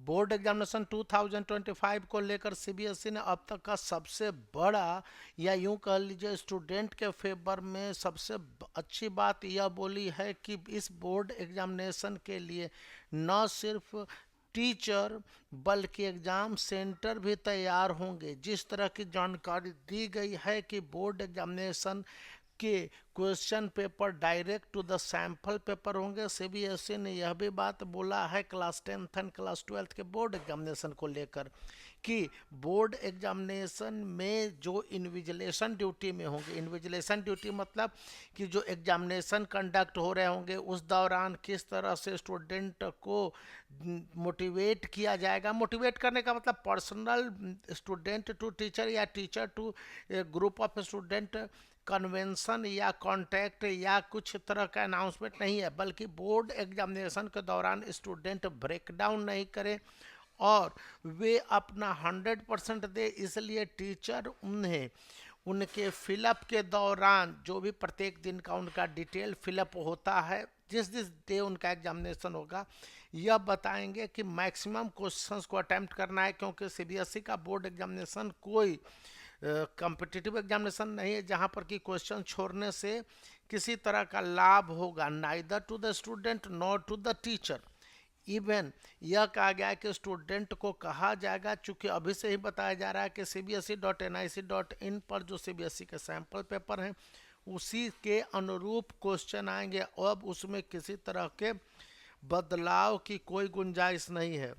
Board examination 2025 को लेकर CBSE ने अब तक का सबसे बड़ा, या यूं कह लीजिए स्टूडेंट के फेवर में सबसे अच्छी बात यह बोली है कि इस बोर्ड एग्जामिनेशन के लिए न सिर्फ टीचर बल्कि एग्ज़ाम सेंटर भी तैयार होंगे। जिस तरह की जानकारी दी गई है कि बोर्ड एग्जामिनेशन के question paper direct to the sample paper होंगे। सीबीएसई ने यह भी बात बोला है class 10th and class 12th के बोर्ड एग्जामिनेशन को लेकर कि बोर्ड एग्जामिनेशन में जो इन्विजिलेशन ड्यूटी में होंगे, इन्विजिलेशन ड्यूटी मतलब कि जो एग्जामिनेशन कंडक्ट हो रहे होंगे उस दौरान किस तरह से स्टूडेंट को मोटिवेट किया जाएगा। मोटिवेट करने का मतलब पर्सनल स्टूडेंट टू टीचर या teacher to group of student convention या कांटेक्ट या कुछ तरह का अनाउंसमेंट नहीं है, बल्कि बोर्ड एग्जामिनेशन के दौरान स्टूडेंट ब्रेकडाउन नहीं करें और वे अपना 100% दे। इसलिए टीचर उन्हें उनके फिलअप के दौरान जो भी प्रत्येक दिन का उनका डिटेल फिलअप होता है, जिस जिस डे उनका एग्जामिनेशन होगा, यह बताएंगे कि मैक्सिमम क्वेश्चंस को अटेम्प्ट करना है, क्योंकि सीबीएसई का बोर्ड एग्जामिनेशन कोई कॉम्पिटिटिव एग्जामिनेशन नहीं है जहां पर कि क्वेश्चन छोड़ने से किसी तरह का लाभ होगा, neither to the student nor to the teacher. Even यह कहा गया है कि स्टूडेंट को कहा जाएगा, चूंकि अभी से ही बताया जा रहा है कि cbse.nic.in पर जो सीबीएसई के सैंपल पेपर हैं उसी के अनुरूप क्वेश्चन आएंगे। अब उसमें किसी तरह के बदलाव की कोई गुंजाइश नहीं है।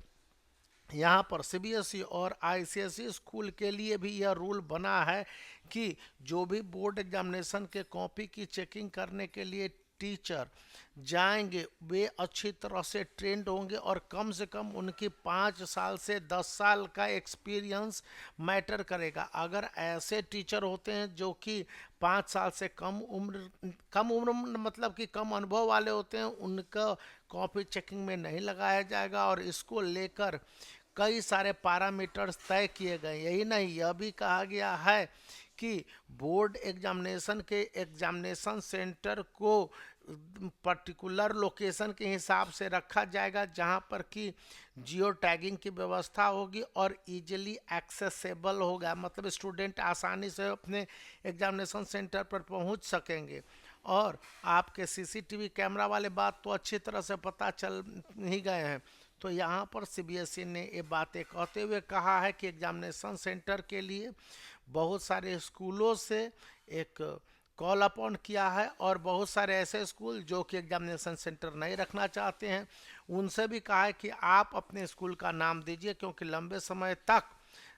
यहाँ पर सीबीएसई और आईसीएसई स्कूल के लिए भी यह रूल बना है कि जो भी बोर्ड एग्जामिनेशन के कॉपी की चेकिंग करने के लिए टीचर जाएंगे वे अच्छी तरह से ट्रेंड होंगे और कम से कम उनकी 5 साल से 10 साल का एक्सपीरियंस मैटर करेगा। अगर ऐसे टीचर होते हैं जो कि 5 साल से कम उम्र मतलब कि कम अनुभव वाले होते हैं, उनका कॉपी चेकिंग में नहीं लगाया जाएगा और इसको लेकर कई सारे पैरामीटर्स तय किए गए। यही नहीं, यह भी कहा गया है कि बोर्ड एग्जामिनेशन के एग्जामिनेशन सेंटर को पर्टिकुलर लोकेशन के हिसाब से रखा जाएगा जहां पर कि जियो टैगिंग की व्यवस्था होगी और इजीली एक्सेसिबल होगा, मतलब स्टूडेंट आसानी से अपने एग्जामिनेशन सेंटर पर पहुंच सकेंगे। और आपके सीसीटीवी कैमरा वाले बात तो अच्छी तरह से पता चल ही गए हैं। तो यहाँ पर सीबीएसई ने ये बातें कहते हुए कहा है कि एग्जामिनेशन सेंटर के लिए बहुत सारे स्कूलों से एक कॉल अपॉन किया है और बहुत सारे ऐसे स्कूल जो कि एग्जामिनेशन सेंटर नहीं रखना चाहते हैं उनसे भी कहा है कि आप अपने स्कूल का नाम दीजिए, क्योंकि लंबे समय तक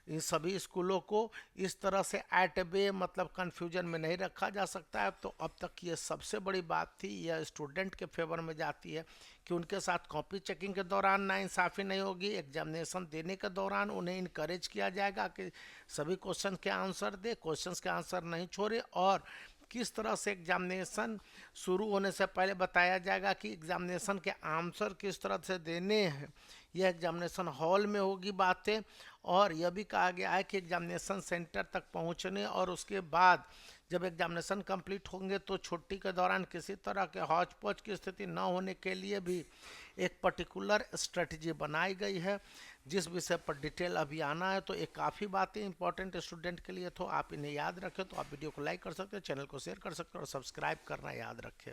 इन सभी स्कूलों को इस तरह से एट बे मतलब कन्फ्यूजन में नहीं रखा जा सकता है। तो अब तक ये सबसे बड़ी बात थी, यह स्टूडेंट के फेवर में जाती है कि उनके साथ कॉपी चेकिंग के दौरान नाइंसाफ़ी नहीं होगी, एग्जामिनेशन देने के दौरान उन्हें इनकरेज किया जाएगा कि सभी क्वेश्चन के आंसर दे, क्वेश्चंस के आंसर नहीं छोड़े। और किस तरह से एग्जामिनेशन शुरू होने से पहले बताया जाएगा कि एग्जामिनेशन के आंसर किस तरह से देने हैं, यह एग्जामिनेशन हॉल में होगी बातें। और यह भी कहा गया है कि एग्जामिनेशन सेंटर तक पहुंचने और उसके बाद जब एग्जामिनेशन कंप्लीट होंगे तो छुट्टी के दौरान किसी तरह के हौच पौच की स्थिति न होने के लिए भी एक पर्टिकुलर स्ट्रेटजी बनाई गई है, जिस विषय पर डिटेल अभी आना है। तो ये काफ़ी बातें इंपॉर्टेंट स्टूडेंट के लिए, तो आप इन्हें याद रखें। तो आप वीडियो को लाइक कर सकते हैं, चैनल को शेयर कर सकते हैं और सब्सक्राइब करना याद रखें।